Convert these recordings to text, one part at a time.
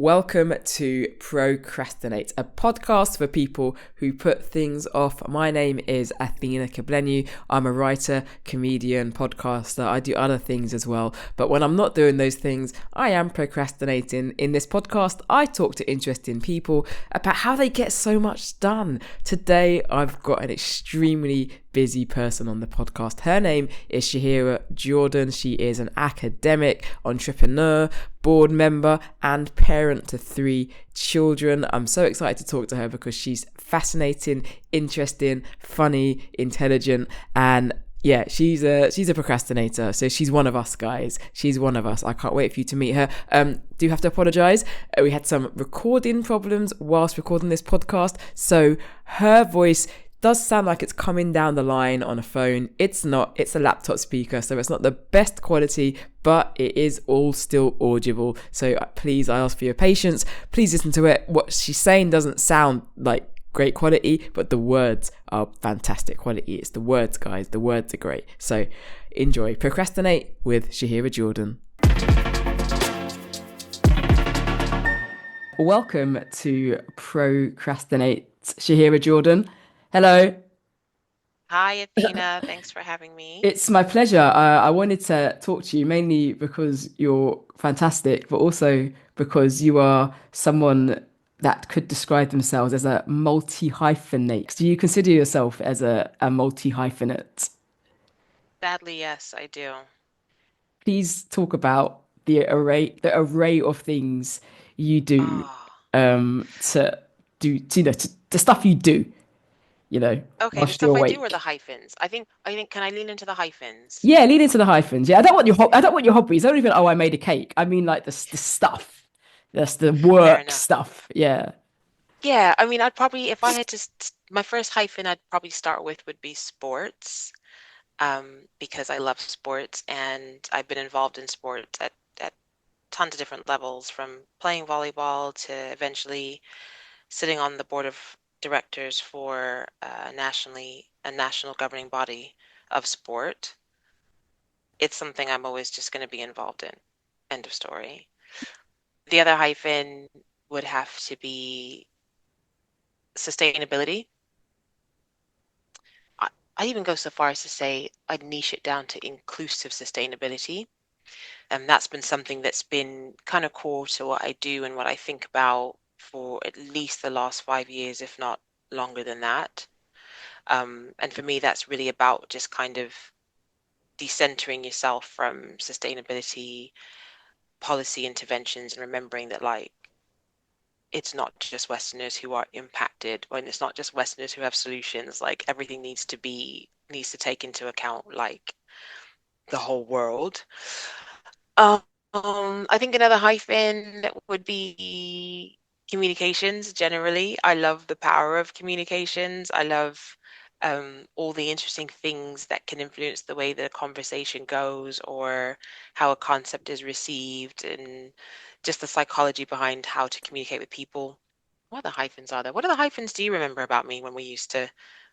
Welcome to Procrastinate, a podcast for people who put things off. My name is Athena Kablenu. I'm a writer, comedian, podcaster. I do other things as well. But when I'm not doing those things, I am procrastinating. In this podcast, I talk to interesting people about how they get so much done. Today, I've got an extremely busy person on the podcast. Her name is Shaherah Jordan. She is an academic, entrepreneur, board member, and parent to 3 children. I'm so excited to talk to her because she's fascinating, interesting, funny, intelligent, and yeah, she's a procrastinator. So she's one of us, guys. She's one of us. I can't wait for you to meet her. Do have to apologize. We had some recording problems whilst recording this podcast, so her voice does sound like it's coming down the line on a phone. It's not. It's a laptop speaker, so it's not the best quality, but it is all still audible. So please, I ask for your patience. Please listen to it. What she's saying doesn't sound like great quality, but the words are fantastic quality. It's the words, guys. The words are great. So enjoy. Procrastinate with Shaherah Jordan. Welcome to Procrastinate, Shaherah Jordan. Hello. Hi, Athena. Thanks for having me. It's my pleasure. I wanted to talk to you mainly because you're fantastic, but also because you are someone that could describe themselves as a multi-hyphenate. Do you consider yourself as a multi-hyphenate? Sadly, yes, I do. Please talk about the array of things you do Oh, to the stuff you do, okay. The whilst you're stuff I do or the awake. hyphens? I think, can I lean into the hyphens? Yeah, lead into the hyphens. Yeah, I don't want your hobbies. I don't even. Oh, I made a cake. I mean, like the stuff. That's the Fair work enough. stuff. Yeah. Yeah, I mean, I'd probably, if I had to, my first hyphen I'd probably start with would be sports, because I love sports and I've been involved in sports at tons of different levels, from playing volleyball to eventually sitting on the board of directors for a national governing body of sport. It's something I'm always just going to be involved in. End of story. The other hyphen would have to be sustainability. I, I'd even go so far as to say I'd niche it down to inclusive sustainability. And that's been something that's been kind of core to what I do and what I think about for at least the last 5 years, if not longer than that. And for me, that's really about just kind of decentering yourself from sustainability policy interventions and remembering that, like, it's not just Westerners who are impacted, and it's not just Westerners who have solutions. Like, everything needs to take into account, like, the whole world. Um, I think another hyphen that would be communications generally. I love the power of communications. I love all the interesting things that can influence the way that a conversation goes or how a concept is received, and just the psychology behind how to communicate with people. What other hyphens are there? What other hyphens do you remember about me when we used to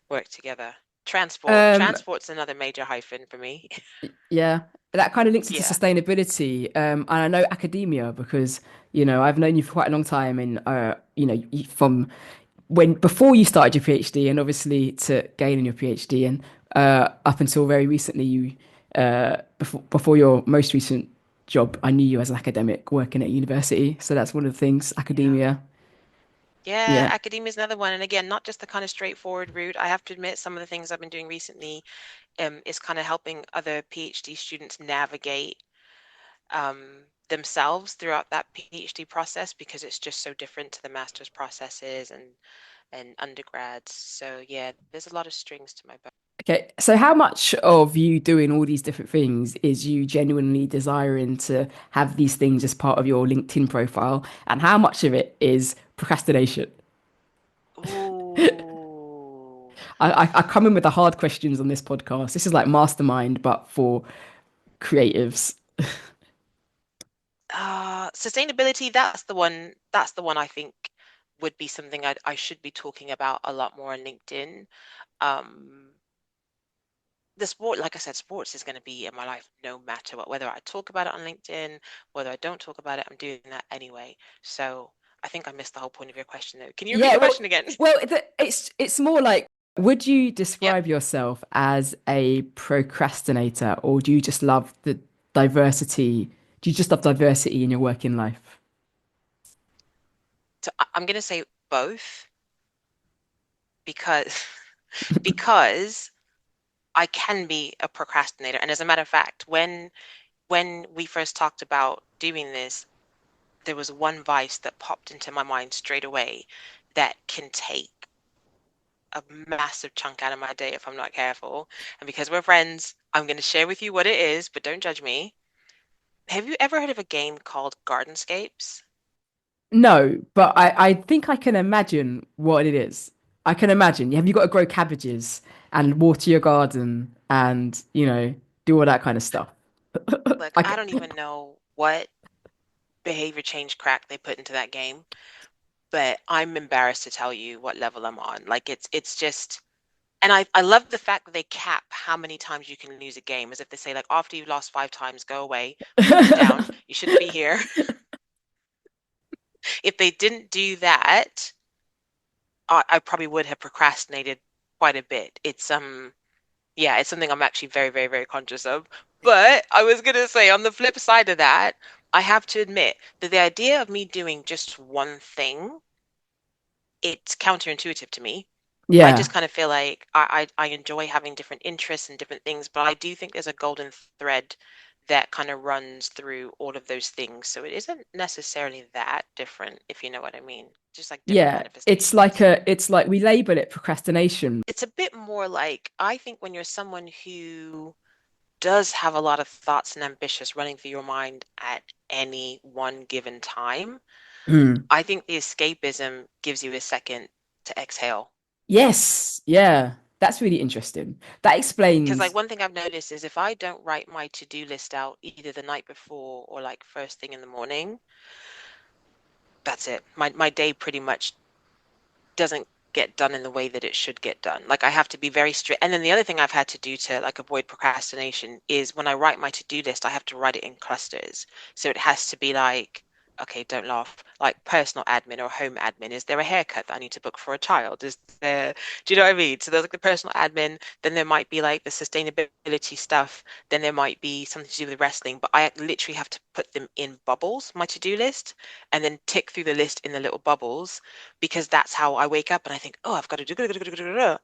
work together? Transport. Um. Transport's another major hyphen for me. Yeah. That kind of links into Yeah. sustainability. And I know academia because I've known you for quite a long time, and from when before you started your PhD, and obviously to gaining your PhD, and up until very recently, you before your most recent job, I knew you as an academic working at university. So that's one of the things, Yeah. academia. Yeah, Yeah. academia is another one. And again, not just the kind of straightforward route. I have to admit, some of the things I've been doing recently is kind of helping other PhD students navigate themselves throughout that PhD process, because it's just so different to the master's processes and undergrads. So yeah, there's a lot of strings to my bow. Okay, so how much of you doing all these different things is you genuinely desiring to have these things as part of your LinkedIn profile, and how much of it is procrastination? Ooh. I come in with the hard questions on this podcast. This is like mastermind, but for creatives. Sustainability, that's the one I think would be something I should be talking about a lot more on LinkedIn. Um, the sport, like I said, sports is going to be in my life no matter what. Whether I talk about it on LinkedIn, whether I don't talk about it, I'm doing that anyway. So I think I missed the whole point of your question though. Can you repeat Yeah, your well, question again? it's more like, would you Yep. describe yourself as a procrastinator, or do you just love the diversity? Do you just love diversity in your working life? So I'm going to say both because because I can be a procrastinator. And as a matter of fact, when we first talked about doing this, there was one vice that popped into my mind straight away that can take a massive chunk out of my day if I'm not careful. And because we're friends, I'm going to share with you what it is, but don't judge me. Have you ever heard of a game called Gardenscapes? No, but I think I can imagine what it is. I can imagine. Have you got to grow cabbages and water your garden and, do all that kind of stuff? Look, I I c don't even know what behavior change crack they put into that game, but I'm embarrassed to tell you what level I'm on. Like it's just, and I love the fact that they cap how many times you can lose a game, as if they say like after you've lost 5 times, go away, put it down. You shouldn't be here. If they didn't do that, I probably would have procrastinated quite a bit. Yeah, it's something I'm actually very, very, very conscious of. But I was gonna say on the flip side of that, I have to admit that the idea of me doing just one thing, it's counterintuitive to me. I Yeah. just kind of feel like I enjoy having different interests and different things, but I do think there's a golden thread that kind of runs through all of those things. So it isn't necessarily that different, if you know what I mean. Just like different Yeah. manifestations. It's like we label it procrastination. It's a bit more like I think when you're someone who does have a lot of thoughts and ambitions running through your mind at any one given time, Mm. I think the escapism gives you a second to exhale. Yes. Yeah. That's really interesting. That Because like explains. one thing I've noticed is if I don't write my to-do list out either the night before or like first thing in the morning, that's it. My day pretty much doesn't get done in the way that it should get done. Like I have to be very strict. And then the other thing I've had to do to like avoid procrastination is when I write my to-do list, I have to write it in clusters. So it has to be like, okay, don't laugh, like personal admin or home admin. Is there a haircut that I need to book for a child? Is there, do you know what I mean? So there's like the personal admin, then there might be like the sustainability stuff, then there might be something to do with wrestling, but I literally have to put them in bubbles, my to-do list, and then tick through the list in the little bubbles because that's how I wake up and I think, oh, I've got to do.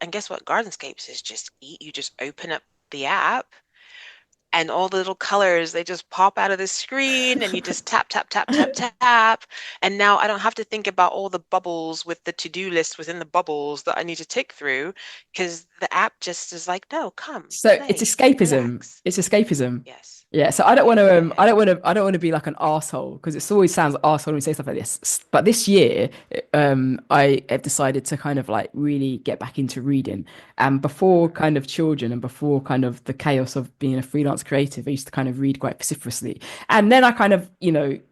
And guess what? Gardenscapes is just eat. You just open up the app and all the little colors, they just pop out of the screen and you just tap, tap, tap, tap, tap. And now I don't have to think about all the bubbles with the to-do list within the bubbles that I need to tick through because the app just is like, no, come, So it's play, escapism. relax. It's escapism. Yes. Yeah. So Yeah. I don't want to be like an asshole because it always sounds arsehole when we say stuff like this. But this year, I have decided to kind of like really get back into reading. And before Mhm. kind of children and before kind of the chaos of being a freelance creative, I used to kind of read quite vociferously. And then I kind of,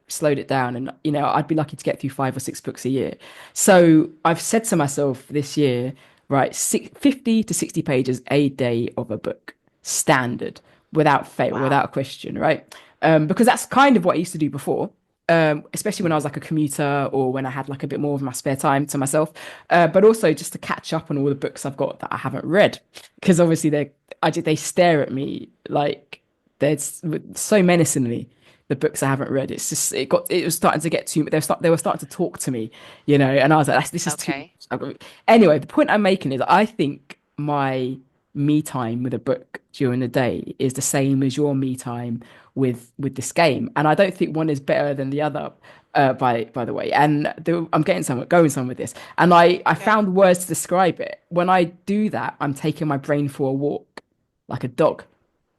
slowed it down and, I'd be lucky to get through 5 or 6 books a year. So I've said to myself this year, right, 50 to 60 pages a day of a book, standard, without fail, Wow. without question, right? Because that's kind of what I used to do before. Especially when I was like a commuter or when I had like a bit more of my spare time to myself, but also just to catch up on all the books I've got that I haven't read, because obviously they stare at me like there's so menacingly the books I haven't read. It's just it was starting to get too. They were starting to talk to me, and I was like, this is too Okay. much. Anyway, the point I'm making is I think my me time with a book during the day is the same as your me time with this game, and I don't think one is better than the other. By the way, and I'm going somewhere with this, and I Okay. found words to describe it. When I do that, I'm taking my brain for a walk, like a dog,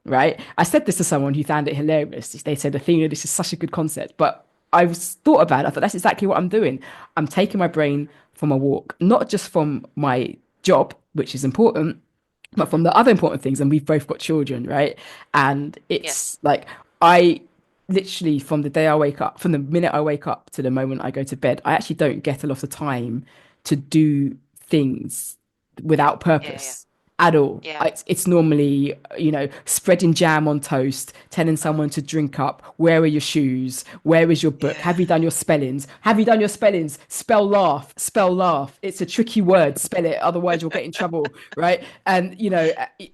right? I said this to someone who found it hilarious. They said, Athena, this is such a good concept. But I was thought about it. I thought that's exactly what I'm doing. I'm taking my brain from a walk, not just from my job, which is important, but from Hmm. the other important things. And we've both got children, right? And Yes. it's like I literally from the day I wake up, from the minute I wake up to the moment I go to bed, I actually don't get a lot of time to do things without Yeah. Yeah. Yeah. purpose. at all. Yeah. It's normally, spreading jam on toast, telling someone to drink up. Where are your shoes? Where is your book? Yeah. Have you done your spellings? Have you done your spellings? Spell laugh, spell laugh. It's a tricky word. Spell it, otherwise you'll get in trouble, right? And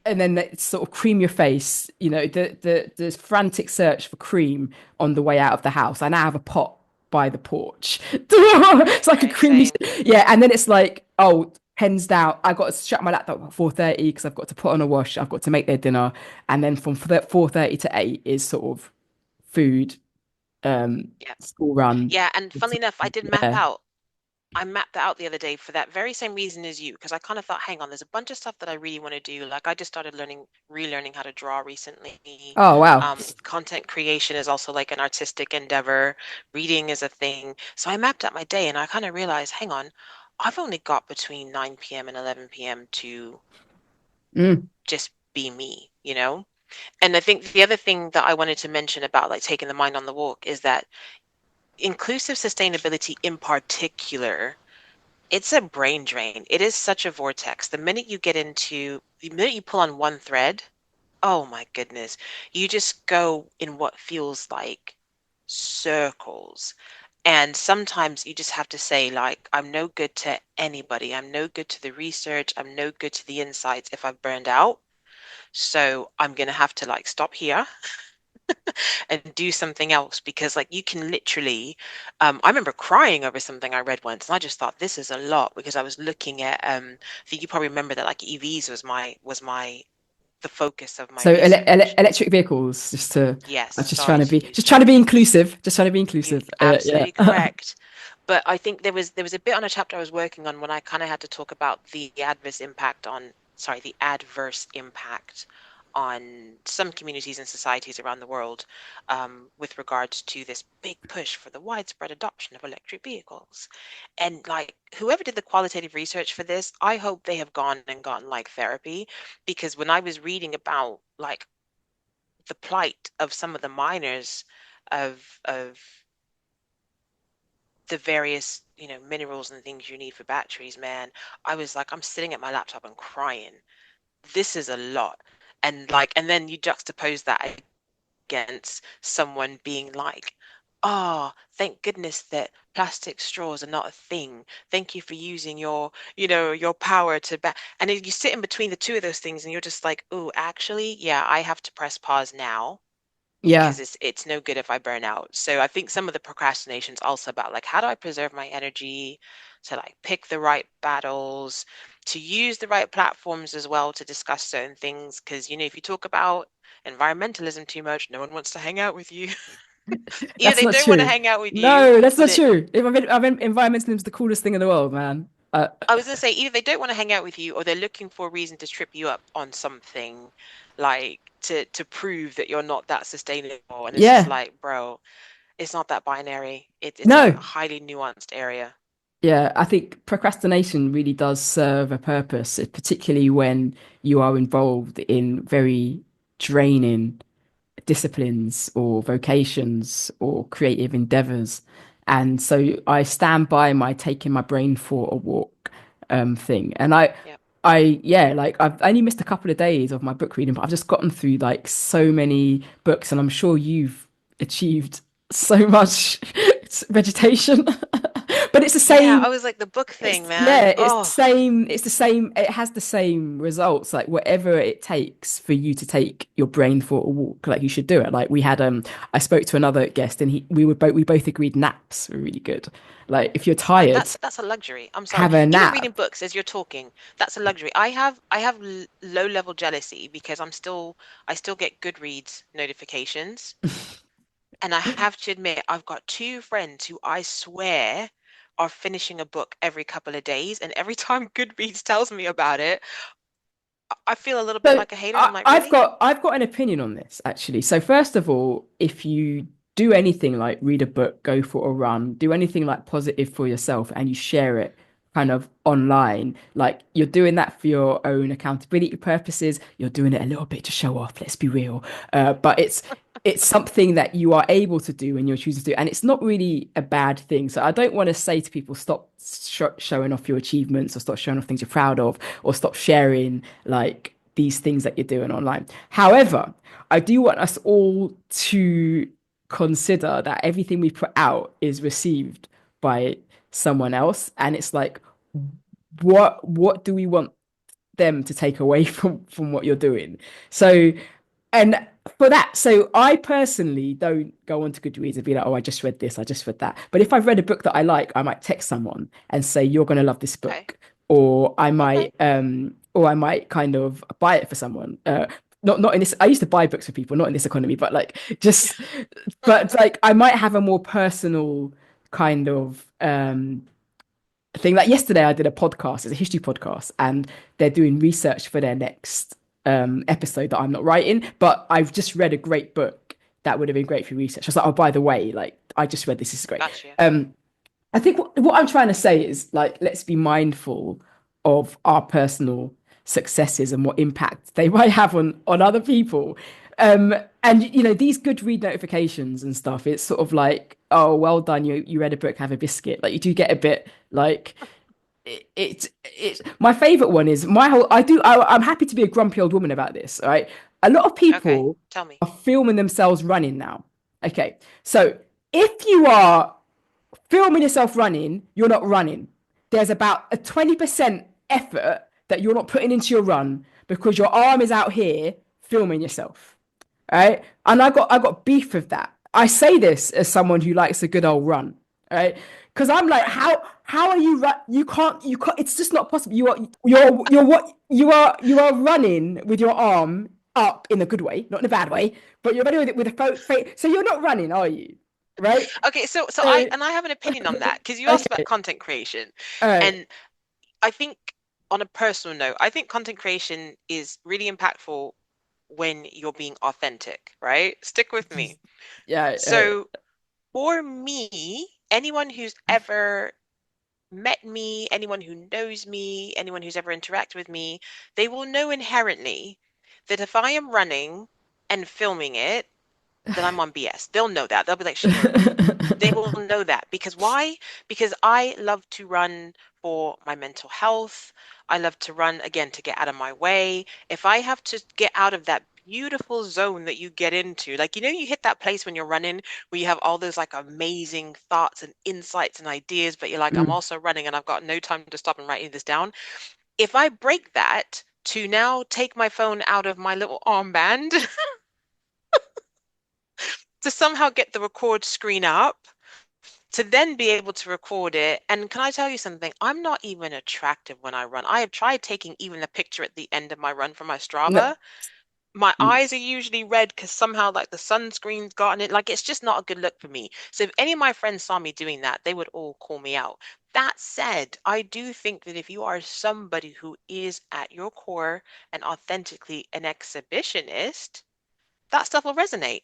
and then it's sort of cream your face. The frantic search for cream on the way out of the house. I now have a pot by the porch. It's like a Right. creamy, Same. yeah. And then it's like, oh, pens down. I got to shut my laptop at 4:30 because I've got to put on a wash. I've got to make their dinner, and then from 4:30 to 8 is sort of food, Yeah. school run. Yeah. And funnily enough, I did map Yeah. out. I mapped that out the other day for that very same reason as you, because I kind of thought, hang on, there's a bunch of stuff that I really want to do. Like I just started relearning how to draw recently. Oh wow. Content creation is also like an artistic endeavor. Reading is a thing. So I mapped out my day and I kind of realized, hang on, I've only got between 9 p.m. and 11 p.m. to Mm. just be me, you know? And I think the other thing that I wanted to mention about like taking the mind on the walk is that inclusive sustainability in particular, it's a brain drain. It is such a vortex. The minute you pull on one thread, oh my goodness, you just go in what feels like circles. And sometimes you just have to say, like, I'm no good to anybody. I'm no good to the research. I'm no good to the insights if I've burned out. So I'm going to have to like stop here and do something else because like you can literally I remember crying over something I read once and I just thought this is a lot because I was looking at I think you probably remember that like EVs was my the focus of my So research. electric vehicles, Yes, I'm just trying sorry to to be use just trying that. to be inclusive, just trying to be You're inclusive. Yeah. absolutely correct. But I think there was a bit on a chapter I was working on when I kind of had to talk about the adverse impact on some communities and societies around the world with regards to this big push for the widespread adoption of electric vehicles. And like whoever did the qualitative research for this, I hope they have gone and gotten like therapy because when I was reading about like the plight of some of the miners of the various minerals and things you need for batteries, man, I was like, I'm sitting at my laptop and crying. This is a lot. And then you juxtapose that against someone being like, oh, thank goodness that plastic straws are not a thing. Thank you for using your power to and then you sit in between the two of those things and you're just like, oh, actually, yeah, I have to press pause now Yeah. because it's no good if I burn out. So I think some of the procrastination's also about like how do I preserve my energy to like pick the right battles, to use the right platforms as well to discuss certain things. Because if you talk about environmentalism too much, no one wants to hang out with you. Either That's they not don't want to true. hang out with you, No, that's or not that true. Environmentalism is the coolest thing in the world, man. I was gonna say either they don't want to hang out with you, or they're looking for a reason to trip you up on something, like to prove that you're not that sustainable. And it's just Yeah. like, bro, it's not that binary. It's a No. highly nuanced area. Yeah, I think procrastination really does serve a purpose, particularly when you are involved in very draining disciplines or vocations or creative endeavors. And so I stand by my taking my brain for a walk thing. And Yeah. yeah, like I've only missed a couple of days of my book reading, but I've just gotten through like so many books, and I'm sure you've achieved so much vegetation. But it's the Yeah, same. I was like the book thing, man. Yeah, it's the Oh, same. It's the same. It has the same results. Like whatever it takes for you to take your brain for a walk, like you should do it. Like we had I spoke to another guest and we both agreed naps were really good. Like if you're like tired, that's a luxury. I'm sorry. have a Even nap. reading books as you're talking, that's a luxury. I have low level jealousy because I still get Goodreads notifications. And I have to admit, I've got two friends who I swear are finishing a book every couple of days. And every time Goodreads tells me about it, I feel a little bit So like a hater. I'm like, I've really? got an opinion on this actually. So first of all, if you do anything like read a book, go for a run, do anything like positive for yourself, and you share it kind of online, like you're doing that for your own accountability purposes. You're doing it a little bit to show off. Let's be real. But it's something that you are able to do and you're choosing to do, and it's not really a bad thing. So I don't want to say to people, stop showing off your achievements, or stop showing off things you're proud of, or stop sharing like these things that you're doing online. However, I do want us all to consider that everything we put out is received by someone else, and it's like, what do we want them to take away from what you're doing? So, and for that, so I personally don't go onto Goodreads and be like, oh, I just read this, I just read that. But if I've read a book that I like, I might text someone and say, you're gonna love this Okay. book. Okay. Or I might kind of buy it for someone. Not in this, I used to buy books for people, not in this economy, but like just, but like I might have a more personal kind of thing. Like yesterday, I did a podcast. It's a history podcast, and they're doing research for their next episode that I'm not writing. But I've just read a great book that would have been great for research. I was like, oh, by the way, like I just read this. This is great. Gotcha. I think what I'm trying to say is like, let's be mindful of our personal successes and what impact they might have on other people. And these good read notifications and stuff, it's sort of like, oh, well done, you read a book, have a biscuit. Like you do get a bit like it's my favorite one is my whole I'm happy to be a grumpy old woman about this, right? A lot of Okay. people Tell me. are filming themselves running now. Okay. So if you are filming yourself running, you're not running. There's about a 20% effort that you're not putting into your run because your arm is out here filming yourself. Right? And I got beef with that. I say this as someone who likes a good old run, right? Because I'm like, Right. how are you you can't it's just not possible. You're what you are running with your arm up in a good way, not in a bad way, but you're running with a so you're not running, are you? Right? Okay, so I So and I have an opinion on that because you asked about okay, content creation, all right. and I think on a personal note, I think content creation is really impactful when you're being authentic, right? Stick with me. Yeah, So for me, anyone who's ever met me, anyone who knows me, anyone who's ever interacted with me, they will know inherently that if I am running and filming it, then I'm on BS. They'll know that. They'll be like, she's on mute. They will know that. Because why? Because I love to run for my mental health. I love to run again to get out of my way. If I have to get out of that beautiful zone that you get into, like, you hit that place when you're running where you have all those like amazing thoughts and insights and ideas, but you're like, I'm Mm. also running and I've got no time to stop and write this down. If I break that to now take my phone out of my little armband to somehow get the record screen up, to then be able to record it. And can I tell you something? I'm not even attractive when I run. I have tried taking even a picture at the end of my run for my No. Strava. My eyes are usually red because somehow like the sunscreen's gotten it. Like it's just not a good look for me. So if any of my friends saw me doing that, they would all call me out. That said, I do think that if you are somebody who is at your core and authentically an exhibitionist, that stuff will resonate.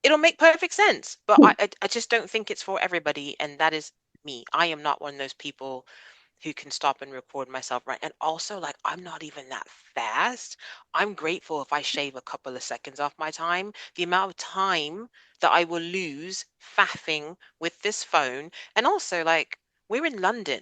It'll make perfect sense, but I just don't think it's for everybody, and that is me. I am not one of those people who can stop and record myself, right? And also, like, I'm not even that fast. I'm grateful if I shave a couple of seconds off my time. The amount of time that I will lose faffing with this phone, and also, like, we're in London.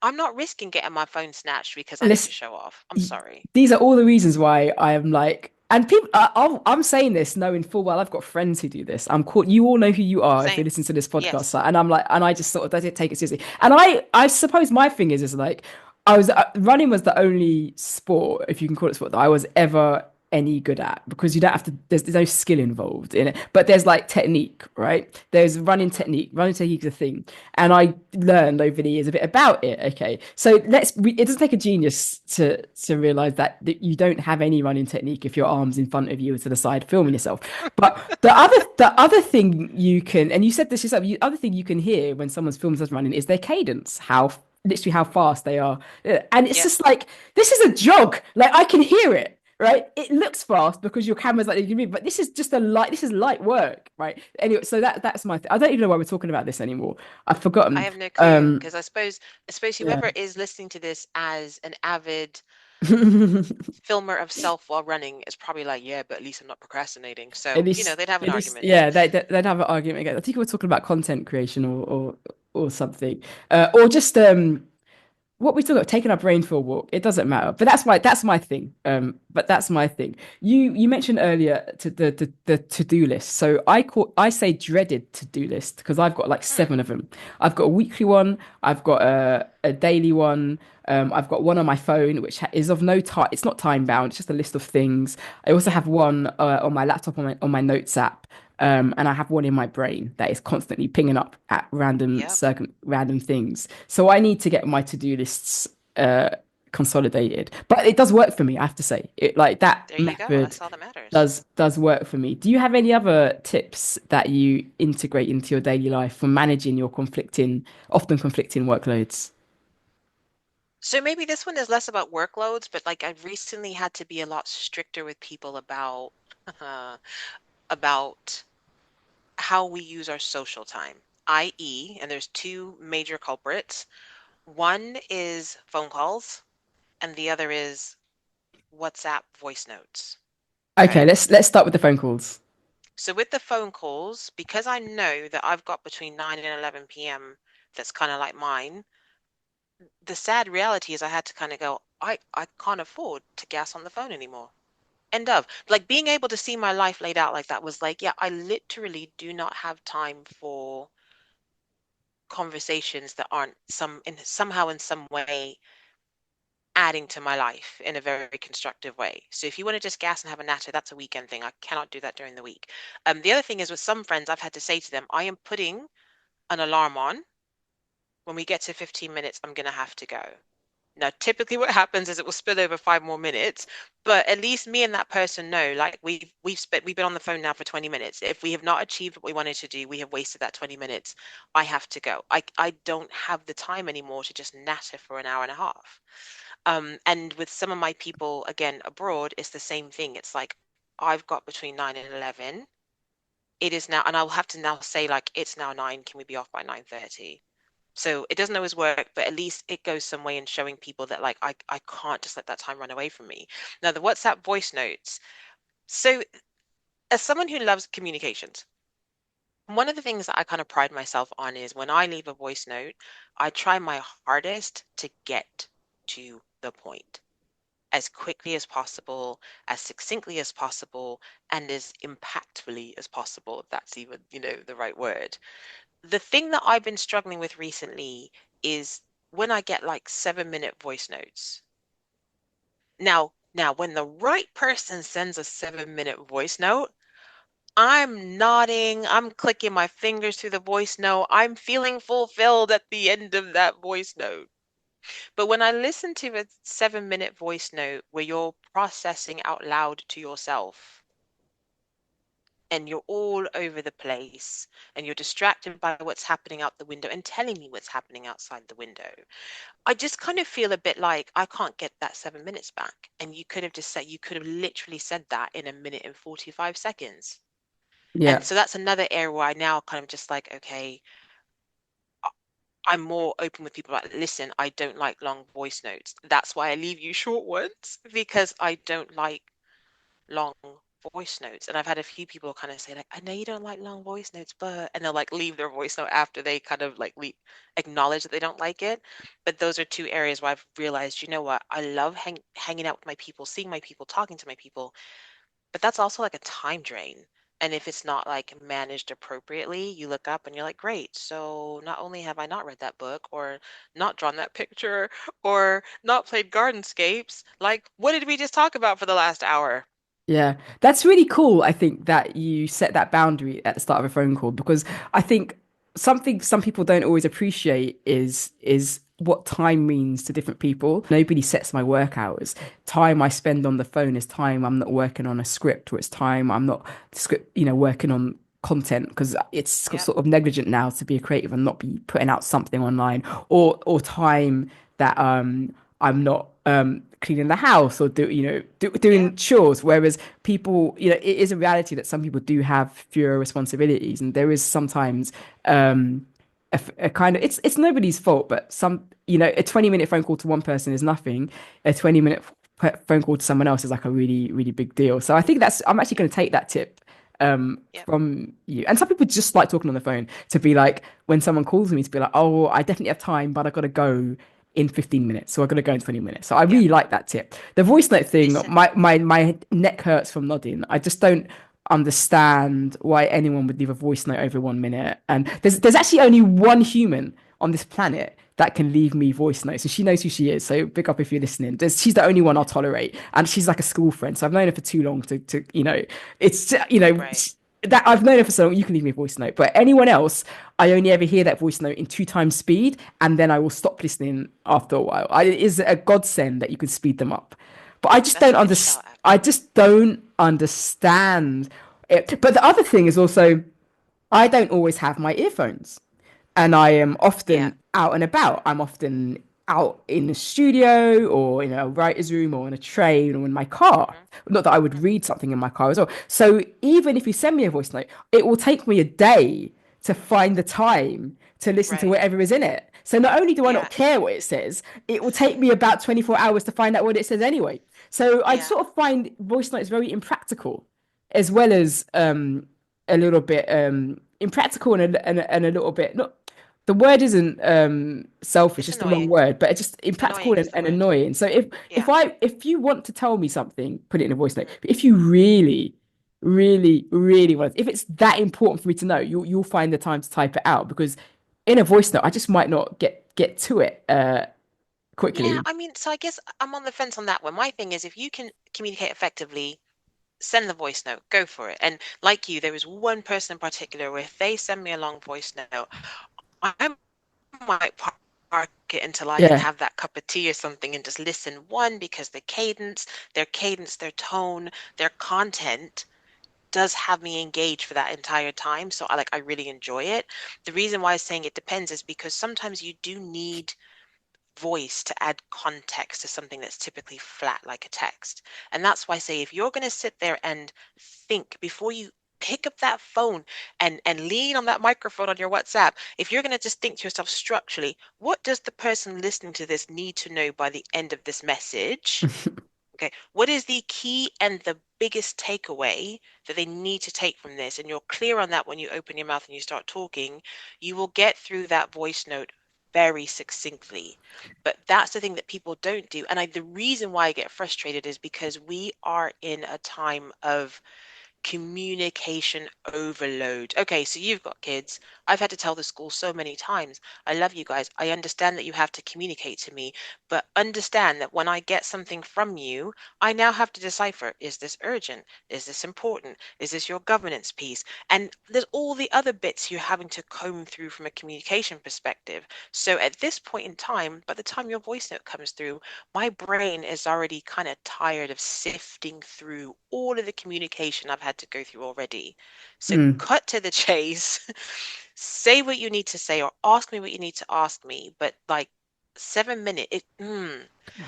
I'm not risking getting my phone snatched because I need to Listen, show off. I'm sorry. these are all the reasons why I am like, and people, I'm saying this knowing full well I've got friends who do this. I'm called, you all know who you are if you Same. listen to this podcast, Yes. like, and I'm like, and I just sort of don't take it seriously. And I suppose my thing is like, I was running was the only sport, if you can call it sport, that I was ever any good at because you don't have to. There's no skill involved in it, but there's like technique, right? There's running Hmm. technique. Running technique is a thing, and I learned over the years a bit about it. Okay, so it doesn't take a genius to realize that you don't have any running technique if your arms in front of you or to the side filming yourself. But the other thing you can, and you said this yourself, the other thing you can hear when someone's films us running is their cadence, how literally how fast they are, and it's Yep. just like this is a jog. Like I can hear it. Right, it looks fast because your camera's like you can move, but this is just a light. This is light work, right? Anyway, so that's my. I don't even know why we're talking about this anymore. I've I forgotten. have no clue because I suppose Yeah. whoever is listening to this as an avid Filmer of self while running is probably like, yeah, but at least I'm not procrastinating. At So, least, they'd have an at least, argument. yeah, they'd have an argument again. I think we're talking about content creation or something, or just what we talk about taking our brain for a walk. It doesn't matter, but that's my thing. But that's my thing. You mentioned earlier to the to-do list. So I say dreaded to-do list because I've got like Hmm. seven of them. I've got a weekly one. I've got a daily one. I've got one on my phone, which is of no time. It's not time bound. It's just a list of things. I also Yep. have one on my laptop on my notes app. And I have one in my brain that is constantly pinging up at Yep. random things. So I need to get my to-do lists uh, consolidated. But it does work for me, I have to say. It like that There you go. method That's all that matters. does work for me. Do you have any other tips that you integrate into your daily life for managing your often conflicting workloads? So maybe this one is less about workloads, but like I've recently had to be a lot stricter with people about about how we use our social time, i.e., and there's two major culprits. One is phone calls, and the other is WhatsApp voice notes. Okay, Okay. let's start with the phone calls. So with the phone calls, because I know that I've got between 9 and 11 p.m. that's kind of like mine, the sad reality is I had to kind of go, I can't afford to gas on the phone anymore. End of. Like being able to see my life laid out like that was like, yeah, I literally do not have time for conversations that aren't somehow in some way adding to my life in a very constructive way. So if you want to just gas and have a natter, that's a weekend thing. I cannot do that during the week. The other thing is with some friends, I've had to say to them, I am putting an alarm on. When we get to 15 minutes, I'm going to have to go. Now, typically what happens is it will spill over 5 more minutes, but at least me and that person know, like we've been on the phone now for 20 minutes. If we have not achieved what we wanted to do, we have wasted that 20 minutes. I have to go. I don't have the time anymore to just natter for an hour and a half. And with some of my people, again, abroad, it's the same thing. It's like I've got between 9 and 11. It is now, and I'll have to now say, like, it's now 9. Can we be off by 9:30? So it doesn't always work, but at least it goes some way in showing people that, like, I can't just let that time run away from me. Now, the WhatsApp voice notes. So, as someone who loves communications, one of the things that I kind of pride myself on is when I leave a voice note, I try my hardest to get to the point as quickly as possible, as succinctly as possible, and as impactfully as possible, if that's even, the right word. The thing that I've been struggling with recently is when I get like 7-minute voice notes. Now, when the right person sends a 7-minute voice note, I'm nodding, I'm clicking my fingers through the voice note, I'm feeling fulfilled at the end of that voice note. But when I listen to a 7-minute voice note where you're processing out loud to yourself and you're all over the place and you're distracted by what's happening out the window and telling me what's happening outside the window, I just kind of feel a bit like I can't get that 7 minutes back. And you could have literally said that in a minute and 45 seconds. Yeah. And so that's another area where I now kind of just like, okay, I'm more open with people like, listen, I don't like long voice notes. That's why I leave you short ones because I don't like long voice notes. And I've had a few people kind of say like, I know you don't like long voice notes, but, and they'll like leave their voice note after they kind of like acknowledge that they don't like it. But those are two areas where I've realized, you know what, I love hanging out with my people, seeing my people, talking to my people, but that's also like a time drain. And if it's not like managed appropriately, you look up and you're like, great. So not only have I not read that book or not drawn that picture or not played Gardenscapes, like what did we just talk about for the last hour? Yeah, that's really cool. I think that you set that boundary at the start of a phone call because I think something some people don't always appreciate is what time means to different people. Nobody sets my work hours. Time I spend on the phone is time I'm not working on a script, or it's time I'm not working on content because it's Yep, sort of negligent now to be a creative and not be putting out something online, or time that I'm not cleaning the house or yep, doing chores. Whereas people, it is a reality that some people do have fewer responsibilities, and there is sometimes a kind of it's nobody's fault, but a 20-minute phone call to one person is nothing. A 20-minute phone call to someone else is like a really, really big deal. So I think I'm actually going to take that tip Yep. from you. And some people just like talking on the phone to be like, when someone calls me to be like, oh, I definitely have time, but I got to go in 15 minutes. So I got to go in 20 minutes. So I Yep. really like that tip. The voice note thing, Listen. my neck hurts from nodding. I just don't understand why anyone would leave a voice note over 1 minute. And there's actually only one human on this planet that can leave me voice notes, and she knows who she is. So big up if you're listening. She's the only one I'll tolerate, and she's like a school friend. So I've known her for too long to it's Right. that I've known her for so long. You can leave me a voice note, but anyone else, I only ever hear that voice note in two times speed, and then I will stop listening after a while. It is a godsend that you can speed them up, but I just That's don't a good understand. shout, I actually. just don't understand it. But the other thing is also, I don't always have my earphones, and I am Yeah. often out and about. I'm often out in the studio or in a writer's room or on a train or in my car. Hmm. Not that I would Hmm. read something in my car as well. So even if you send me a voice note, it will take me a day to find the time to listen to Right. whatever is in it. So not only do I Yeah. not care what it says, it will take me about 24 hours to find out what it says anyway. So I Yeah. sort of find voice notes very impractical, as well as a little bit impractical and a little bit not, the word isn't selfish, It's it's the wrong annoying. word, but it's just impractical Annoying is the and word. annoying. So Yeah. if you want to tell me something, put it in a voice note. Hmm. But if you really, really, really want, if it's that important for me to know, you'll find the time to type it out, because in a voice note, I just might not get to it Yeah. quickly. I mean, so I guess I'm on the fence on that one. My thing is, if you can communicate effectively, send the voice note, go for it. And like you, there was one person in particular where if they send me a long voice note, I might park it until I can Yeah. have that cup of tea or something and just listen. One, because cadence, their tone, their content does have me engaged for that entire time. So I really enjoy it. The reason why I'm saying it depends is because sometimes you do need voice to add context to something that's typically flat like a text. And that's why I say if you're going to sit there and think before you pick up that phone and lean on that microphone on your WhatsApp, if you're going to just think to yourself structurally, what does the person listening to this need to know by the end of this message? Okay, what is the key and the biggest takeaway that they need to take from this? And you're clear on that when you open your mouth and you start talking, you will get through that voice note very succinctly. But that's the thing that people don't do. And the reason why I get frustrated is because we are in a time of communication overload. Okay, so you've got kids. I've had to tell the school so many times, I love you guys. I understand that you have to communicate to me, but understand that when I get something from you, I now have to decipher, is this urgent? Is this important? Is this your governance piece? And there's all the other bits you're having to comb through from a communication perspective. So at this point in time, by the time your voice note comes through, my brain is already kind of tired of sifting through all of the communication I've had to go through already. So Mm. cut to the chase, say what you need to say or ask me what you need to ask me. But like 7 minute,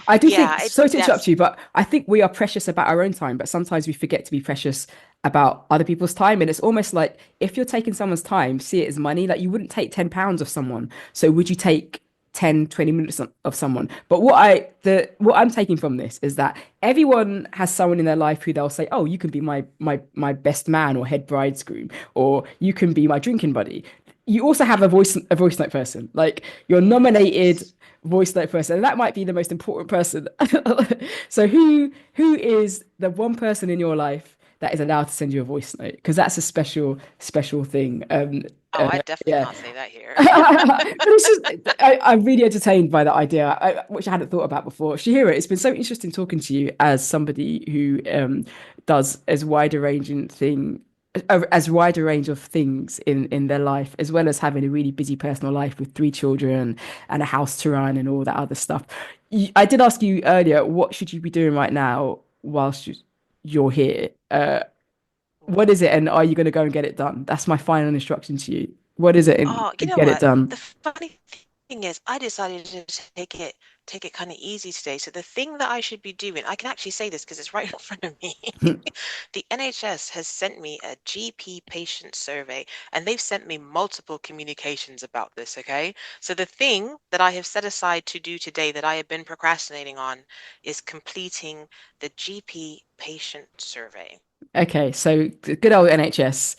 I do think, yeah, sorry to interrupt that's you, but I think we are precious about our own time, but sometimes we forget to be precious about other people's time. And it's almost like, if you're taking someone's time, see it as money. Like, you wouldn't take £10 of someone. So would you take 10, 20 minutes of someone? But what I'm taking from this is that everyone has someone in their life who they'll say, oh, you can be my best man or head bridegroom, or you can be my drinking buddy. You also have a voice note person. Like, you're nominated yes. voice note person, and that might be the most important person. So who is the one person in your life that is allowed to send you a voice note? Because that's a special thing. Oh, I definitely Yeah. can't say that here. But it's just, I'm really entertained by that idea, which I hadn't thought about before. Shahira, it's been so interesting talking to you as somebody who does as wide a range of things in their life, as well as having a really busy personal life with three children and a house to run and all that other stuff. I did ask you earlier, what should you be doing right now whilst you're here? What is it, and are you going to go and get it done? That's my final instruction to you. What is it, and Oh, you know get it what? done? The funny thing thing is, I decided to take it kind of easy today. So the thing that I should be doing, I can actually say this because it's right in front of me. The NHS has sent me a GP patient survey, and they've sent me multiple communications about this, okay? So the thing that I have set aside to do today that I have been procrastinating on is completing the GP patient survey. Okay, so good old NHS,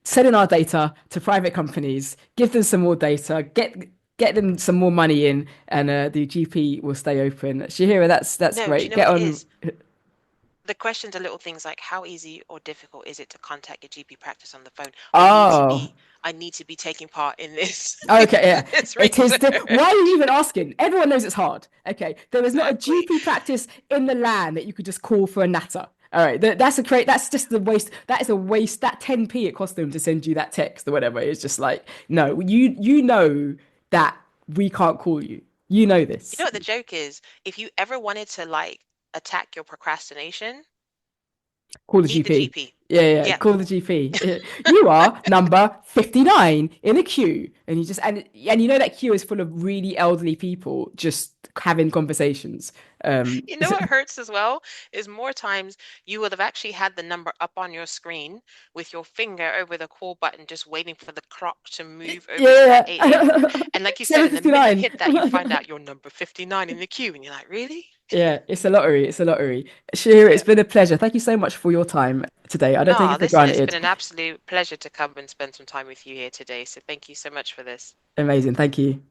selling our data to private companies, give them some more data, get them some more money in, and the GP will stay open. Shahira, that's No, do you great. know Get what it on. is? The questions are little things like how easy or difficult is it to contact your GP practice on the phone? Oh, I need to be taking part in this okay, yeah. this It is why are you research. even asking? Everyone knows it's hard. Okay, there is not a Exactly. GP practice in the land that you could just call for a natter. All right, that's just the waste. That is a waste. That 10p it cost them to send you that text or whatever. It's just like, no, you know that we can't call you. You know You know this. what the joke is? If you ever wanted to like attack your procrastination, Call the meet the GP. GP. Yeah, Yeah. call the GP. You are number 59 in a queue. And you know that queue is full of really elderly people just having conversations. You know what hurts as well is more times you would have actually had the number up on your screen with your finger over the call button, just waiting for the clock to move over to that Yeah. 8 a.m. And like you said, in the minute you 7:59. hit that, you find out you're number 59 in the queue, and you're like, really? Yeah, it's a lottery. It's a lottery. Shira, it's Yeah. been a pleasure. Thank you so much for your time today. I don't take No, it for listen, it's been granted. an absolute pleasure to come and spend some time with you here today. So thank you so much for this. Amazing. Thank you.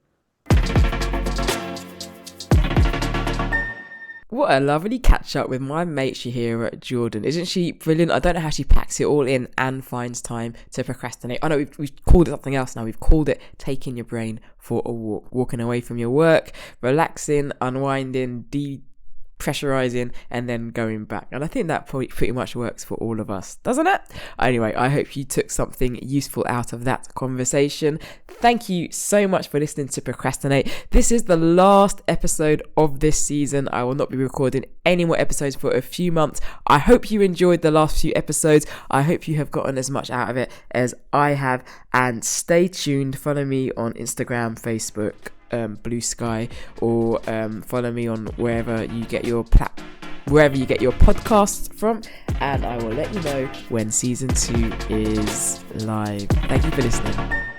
What a lovely catch up with my mate Shaherah Jordan. Isn't she brilliant? I don't know how she packs it all in and finds time to procrastinate. I know we've called it something else now. We've called it taking your brain for a walk, walking away from your work, relaxing, unwinding, pressurizing and then going back. And I think that probably pretty much works for all of us, doesn't it? Anyway, I hope you took something useful out of that conversation. Thank you so much for listening to Procrastinate. This is the last episode of this season. I will not be recording any more episodes for a few months. I hope you enjoyed the last few episodes. I hope you have gotten as much out of it as I have. And stay tuned. Follow me on Instagram, Facebook, Blue Sky, or follow me on wherever you get your podcasts from, and I will let you know when season 2 is live. Thank you for listening.